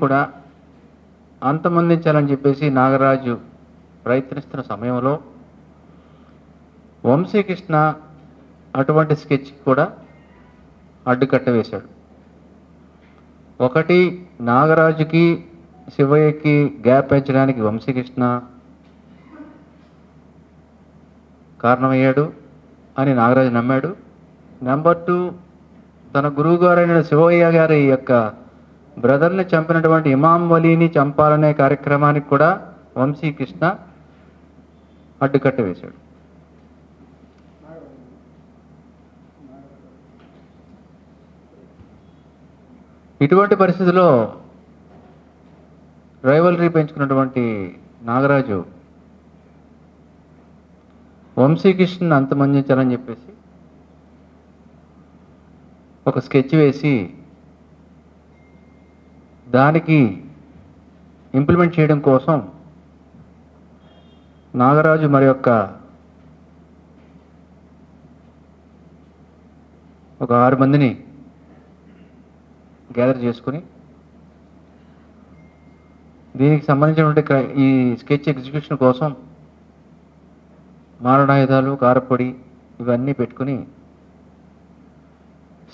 కూడా అంతమొందించాలని చెప్పేసి నాగరాజు ప్రయత్నిస్తున్న సమయంలో వంశీకృష్ణ అటువంటి స్కెచ్ కూడా అడ్డుకట్ట వేశాడు. ఒకటి, నాగరాజుకి శివయ్యకి గ్యాప్ పెంచడానికి వంశీకృష్ణ కారణమయ్యాడు అని నాగరాజు నమ్మాడు. నెంబర్ 2, తన గురువు గారైన శివయ్య గారి యొక్క బ్రదర్ని చంపినటువంటి ఇమాం వలీని చంపాలనే కార్యక్రమానికి కూడా వంశీకృష్ణ అడ్డుకట్ట వేశాడు. ఇటువంటి పరిస్థితుల్లో రైవలరీ పెంచుకున్నటువంటి నాగరాజు వంశీకృష్ణని అంతమొందించాలని చెప్పేసి ఒక స్కెచ్ వేసి దానికి ఇంప్లిమెంట్ చేయడం కోసం నాగరాజు మరి ఒక 6 మందిని గ్యాదర్ చేసుకుని దీనికి సంబంధించినటువంటి ఈ స్కెచ్ ఎగ్జిక్యూషన్ కోసం మారణాయుధాలు, కారపొడి ఇవన్నీ పెట్టుకుని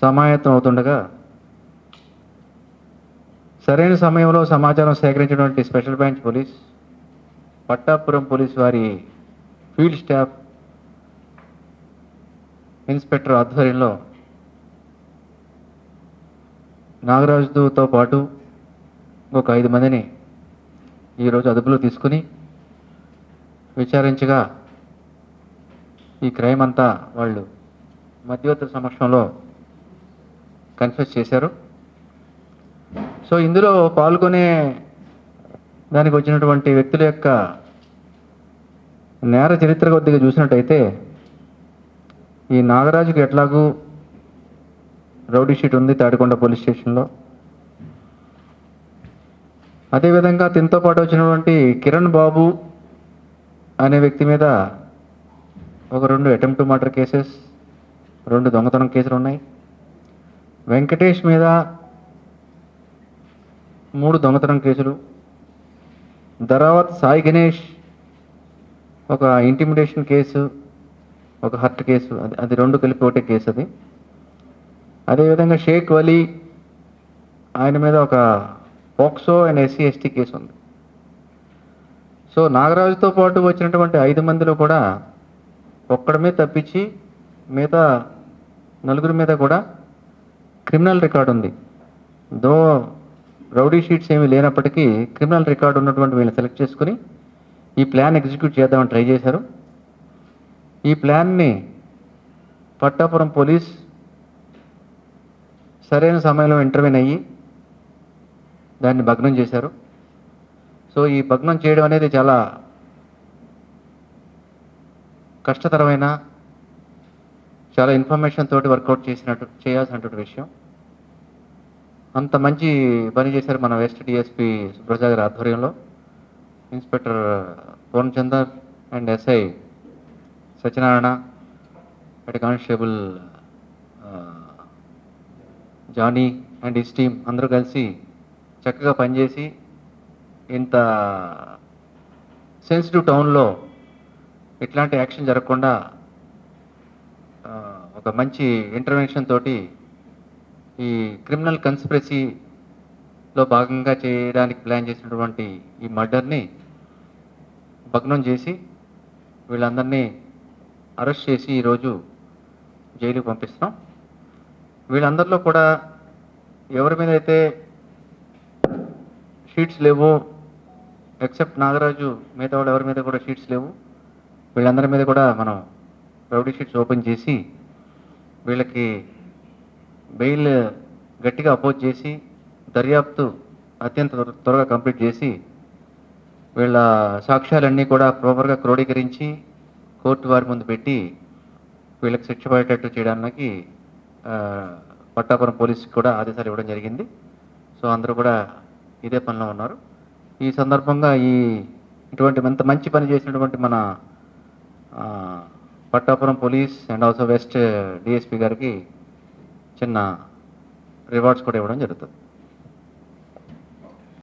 సమాయత్తం అవుతుండగా సరైన సమయంలో సమాచారం సేకరించినటువంటి special branch police, Pattapuram police వారి ఫీల్డ్ స్టాఫ్ ఇన్స్పెక్టర్ ఆధ్వర్యంలో నాగరాజుతో పాటు ఒక 5 మందిని ఈరోజు అదుపులో తీసుకుని విచారించగా ఈ క్రైమ్ అంతా వాళ్ళు మధ్యవర్తుల సమక్షంలో కన్ఫెస్ చేశారు. సో ఇందులో పాల్గొనే దానికి వచ్చినటువంటి వ్యక్తుల యొక్క నేర చరిత్ర కొద్దిగా చూసినట్టయితే ఈ నాగరాజుకి ఎట్లాగూ రౌడీ షీట్ ఉంది తాడికొండ పోలీస్ స్టేషన్లో. అదేవిధంగా తినతో పాటు వచ్చినటువంటి కిరణ్ బాబు అనే వ్యక్తి మీద ఒక 2 అటెంప్ట్ టు మర్డర్ కేసెస్, 2 దొంగతనం కేసులు ఉన్నాయి. వెంకటేష్ మీద 3 దొంగతనం కేసులు. ధరావత్ సాయి గణేష్ ఒక ఇంటిమిడేషన్ కేసు, ఒక హర్ట్ కేసు, అది 2 కలిపి ఒకటే కేసు అది. అదేవిధంగా షేక్ వలీ ఆయన మీద ఒక పోక్సో అండ్ SC/ST కేసు ఉంది. సో నాగరాజుతో పాటు వచ్చినటువంటి 5 మందిలో కూడా ఒక్కడి మీద తప్పించి మిగతా 4 మీద కూడా క్రిమినల్ రికార్డు ఉంది. దో రౌడీ షీట్స్ ఏమీ లేనప్పటికీ క్రిమినల్ రికార్డు ఉన్నటువంటి వీళ్ళని సెలెక్ట్ చేసుకుని ఈ ప్లాన్ ఎగ్జిక్యూట్ చేద్దామని ట్రై చేశారు. ఈ ప్లాన్ని పట్టాపురం పోలీస్ సరైన సమయంలో ఇంటర్వ్యూన్ అయ్యి దాన్ని భగ్నం చేశారు. సో ఈ భగ్నం చేయడం అనేది చాలా కష్టతరమైన, చాలా ఇన్ఫర్మేషన్ తోటి వర్కౌట్ చేయాల్సినటువంటి విషయం. అంత మంచి పని చేశారు మన వెస్ట్ డిఎస్పీ సుబ్రజా గారి ఆధ్వర్యంలో. Inspector Purnachandar and SI Satyanarayana, head constable Johnny and his team అందరూ కలిసి చక్కగా పనిచేసి ఇంత సెన్సిటివ్ టౌన్లో ఇట్లాంటి యాక్షన్ జరగకుండా ఒక మంచి ఇంటర్వెన్షన్ తోటి ఈ క్రిమినల్ కన్స్పిరసీలో భాగంగా చేయడానికి ప్లాన్ చేసినటువంటి ఈ మర్డర్ని భగ్నం చేసి వీళ్ళందరినీ అరెస్ట్ చేసి ఈరోజు జైలుకి పంపిస్తున్నాం. వీళ్ళందరిలో కూడా ఎవరి మీద అయితే షీట్స్ లేవో, ఎక్సెప్ట్ నాగరాజు, మిగతా వాళ్ళు ఎవరి మీద కూడా షీట్స్ లేవు, వీళ్ళందరి మీద కూడా మనం రౌడీ షీట్స్ ఓపెన్ చేసి వీళ్ళకి బెయిల్ గట్టిగా అపోజ్ చేసి దర్యాప్తు అత్యంత త్వరగా కంప్లీట్ చేసి వీళ్ళ సాక్ష్యాలన్నీ కూడా ప్రాపర్గా క్రోడీకరించి కోర్టు వారి ముందు పెట్టి వీళ్ళకి శిక్ష పడేటట్టు చేయడానికి పట్టాపురం పోలీసుకి కూడా ఆదేశాలు ఇవ్వడం జరిగింది. సో అందరూ కూడా ఇదే పనిలో ఉన్నారు. ఈ సందర్భంగా ఇటువంటి ఎంత మంచి పని చేసినటువంటి మన Pattapuram police and also west DSP గారికి చిన్న రివార్డ్స్ కూడా ఇవ్వడం జరుగుతుంది.